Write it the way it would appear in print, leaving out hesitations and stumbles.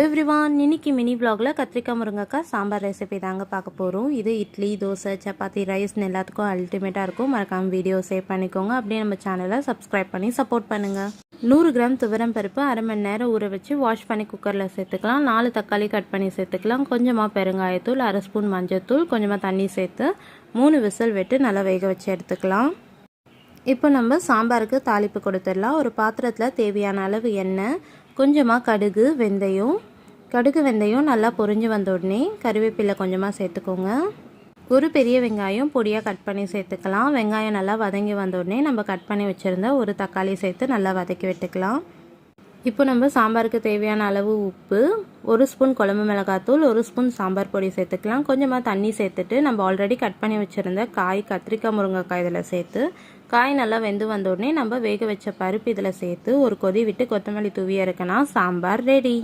Everyone, இன்னைக்கு mini vlogல கத்திரிக்காய் முருங்கைக்காய் சாம்பார் ரெசிபி தாங்க பார்க்க போகிறோம். இது இட்லி, தோசை, சப்பாத்தி, ரைஸ்னு எல்லாத்துக்கும் அல்டிமேட்டாக இருக்கும். மறக்காமல் வீடியோ சேவ் பண்ணிக்கோங்க. அப்படியே நம்ம சேனலை சப்ஸ்கிரைப் பண்ணி சப்போர்ட் பண்ணுங்கள். 100 கிராம் துவரம் பருப்பு அரை மணி நேரம் ஊற வச்சு வாஷ் பண்ணி குக்கரில் சேர்த்துக்கலாம். 4 தக்காளி கட் பண்ணி சேர்த்துக்கலாம். கொஞ்சமாக பெருங்காயத்தூள், அரை ஸ்பூன் மஞ்சள்தூள், கொஞ்சமாக தண்ணி சேர்த்து 3 விசில் விட்டு நல்லா வேக வச்சு எடுத்துக்கலாம். இப்போ நம்ம சாம்பாருக்கு தாளிப்பு கொடுத்துடலாம். ஒரு பாத்திரத்தில் தேவையான அளவு எண்ணெய், கொஞ்சமாக கடுகு வெந்தயம் நல்லா பொரிஞ்சு வந்த உடனே கருவேப்பிலை கொஞ்சமாக சேர்த்துக்கோங்க. ஒரு பெரிய வெங்காயம் பொடியாக கட் பண்ணி சேர்த்துக்கலாம். வெங்காயம் நல்லா வதங்கி வந்த உடனே நம்ம கட் பண்ணி வச்சுருந்த ஒரு தக்காளி சேர்த்து நல்லா வதக்கி விட்டுக்கலாம். இப்போ நம்ம சாம்பாருக்கு தேவையான அளவு உப்பு, 1 ஸ்பூன் குழம்பு மிளகாத்தூள், 1 ஸ்பூன் சாம்பார் பொடி சேர்த்துக்கலாம். கொஞ்சமாக தண்ணி சேர்த்துட்டு நம்ம ஆல்ரெடி கட் பண்ணி வச்சுருந்த கத்திரிக்காய் முருங்கைக்காய் இதில் சேர்த்து காய் நல்லா வெந்து வந்த உடனே நம்ம வேக வச்ச பருப்பு இதில் சேர்த்து ஒரு கொதி விட்டு கொத்தமல்லி தூவி இறக்கினா சாம்பார் ரெடி.